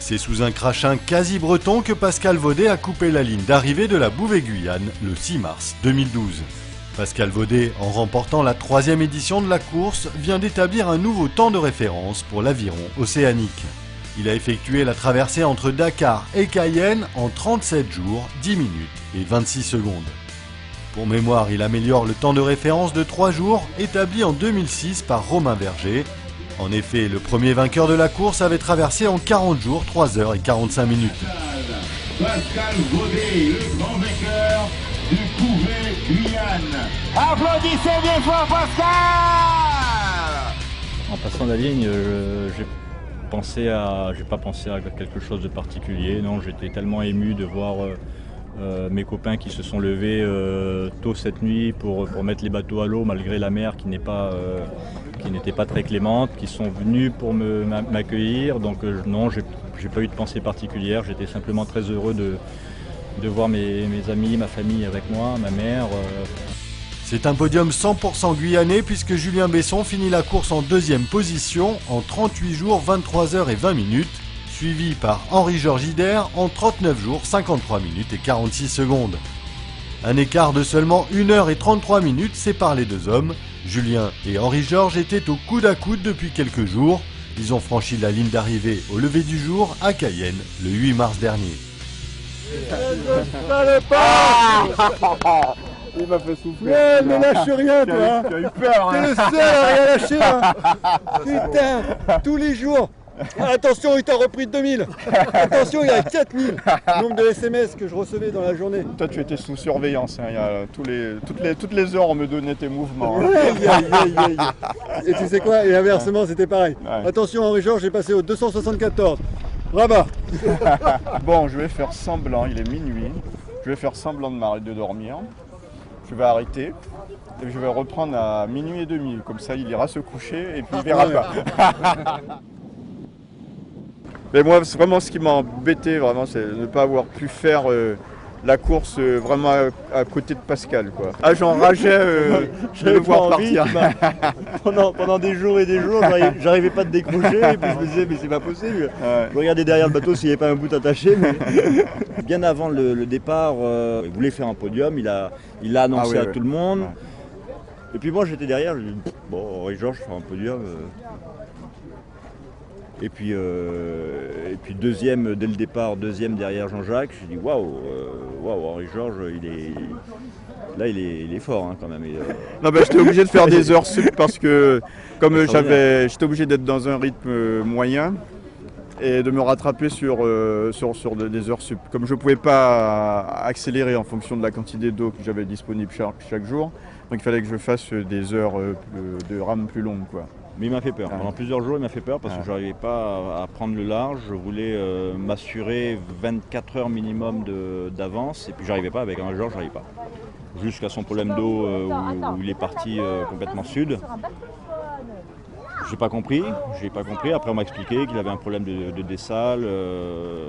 C'est sous un crachin quasi breton que Pascal Vaudet a coupé la ligne d'arrivée de la Bouvet-Guyane le 6 mars 2012. Pascal Vaudet, en remportant la 3e édition de la course, vient d'établir un nouveau temps de référence pour l'aviron océanique. Il a effectué la traversée entre Dakar et Cayenne en 37 jours, 10 minutes et 26 secondes. Pour mémoire, il améliore le temps de référence de 3 jours établi en 2006 par Romain Verger. En effet, le premier vainqueur de la course avait traversé en 40 jours, 3 heures et 45 minutes. Pascal Vaudet, le grand vainqueur du Bouvet-Guyane. Applaudissez bien fort Pascal! En passant la ligne, j'ai pas pensé à quelque chose de particulier. Non, j'étais tellement ému de voir mes copains qui se sont levés tôt cette nuit pour mettre les bateaux à l'eau malgré la mer qui n'était pas très clémente, qui sont venus pour m'accueillir. Donc non, j'ai pas eu de pensée particulière. J'étais simplement très heureux de voir mes amis, ma famille avec moi, ma mère. C'est un podium 100% guyanais puisque Julien Besson finit la course en 2e position en 38 jours, 23 heures et 20 minutes, suivi par Henri-Georges Hider en 39 jours, 53 minutes et 46 secondes. Un écart de seulement 1 heure et 33 minutes sépare les deux hommes. Julien et Henri-Georges étaient au coude à coude depuis quelques jours. Ils ont franchi la ligne d'arrivée au lever du jour à Cayenne le 8 mars dernier. Il m'a fait souffler. Ouais, mais lâche rien, toi. Tu as eu peur, T'es hein. le seul à rien lâcher, hein. Putain, tous les jours. Attention, il t'a repris de 2000. Attention, il y a 4000. Le nombre de SMS que je recevais dans la journée. Toi, tu étais sous surveillance. Hein. Il y a toutes les heures, on me donnait tes mouvements. Hein. Aïe, aïe, aïe, aïe. Et tu sais quoi? Et inversement, c'était pareil. Ouais. Attention, Henri-Georges, j'ai passé au 274. Rabat. Bon, je vais faire semblant, il est minuit. Je vais faire semblant de m'arrêter de dormir. Je vais arrêter. Et je vais reprendre à minuit et demi. Comme ça, il ira se coucher et puis il verra pas. Mais moi, c'est vraiment ce qui m'a embêté, vraiment, c'est de ne pas avoir pu faire la course vraiment à côté de Pascal, quoi. Ah, j'enrageais de le voir partir. Pendant des jours et des jours, j'arrivais pas à te décrocher, et puis je me disais, mais c'est pas possible. Ouais. Je regardais derrière le bateau s'il n'y avait pas un bout attaché. Mais... Bien avant le départ, il voulait faire un podium, il a annoncé à tout le monde. Ouais. Et puis moi, j'étais derrière, je dis, bon, Henri-Georges, faire un podium. Et puis deuxième, dès le départ, deuxième derrière Jean-Jacques, j'ai dit waouh, Henri-Georges, il est fort hein, quand même. Non, ben, j'étais obligé de faire des heures sup parce que comme j'étais obligé d'être dans un rythme moyen et de me rattraper sur des heures sup. Comme je ne pouvais pas accélérer en fonction de la quantité d'eau que j'avais disponible chaque jour, donc il fallait que je fasse des heures de rame plus longues, quoi. Mais il m'a fait peur. Pendant plusieurs jours, il m'a fait peur parce que je n'arrivais pas à prendre le large. Je voulais m'assurer 24 heures minimum d'avance et puis j'arrivais pas avec Henri-Georges, j'arrivais pas. Jusqu'à son problème d'eau où il est parti complètement sud. J'ai pas compris. Après, on m'a expliqué qu'il avait un problème de dessal.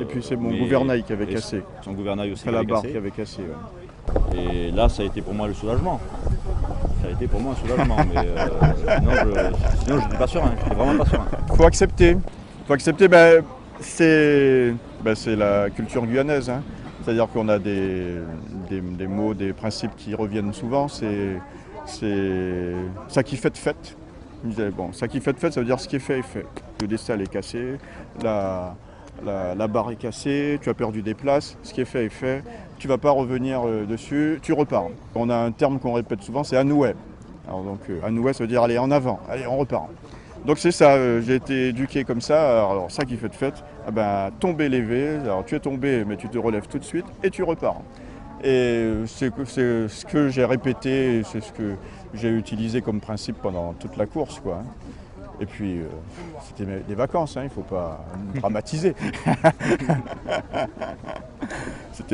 Et puis c'est mon gouvernail qui avait cassé. Son gouvernail aussi. C'est la barre qui avait cassé. Ouais. Et là, ça a été pour moi le soulagement. Ça a été pour moi un soulagement, mais sinon je n'étais pas serein, j'étais vraiment pas serein. Faut accepter, c'est la culture guyanaise. Hein. C'est-à-dire qu'on a des mots, des principes qui reviennent souvent. C'est ça qui fait de fête. Bon, ça qui fait de fête, ça veut dire ce qui est fait est fait. Le dessal est cassé, la barre est cassée, tu as perdu des places, ce qui est fait, tu ne vas pas revenir dessus, tu repars. On a un terme qu'on répète souvent, c'est anouet. Alors donc anouet, ça veut dire aller en avant, allez on repart. Donc c'est ça, j'ai été éduqué comme ça, alors ça qui fait de fête, tomber, lever, alors tu es tombé mais tu te relèves tout de suite et tu repars. Et c'est ce que j'ai répété, c'est ce que j'ai utilisé comme principe pendant toute la course, quoi. Et puis, c'était des vacances, hein, il ne faut pas dramatiser.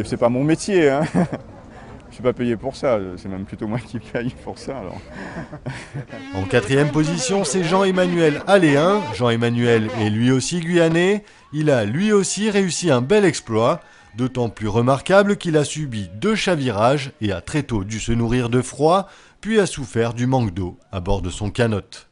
C'est pas mon métier, hein. Je ne suis pas payé pour ça, c'est même plutôt moi qui paye pour ça. Alors. En 4e position, c'est Jean-Emmanuel Aléin. Jean-Emmanuel est lui aussi guyanais. Il a lui aussi réussi un bel exploit, d'autant plus remarquable qu'il a subi 2 chavirages et a très tôt dû se nourrir de froid, puis a souffert du manque d'eau à bord de son canot.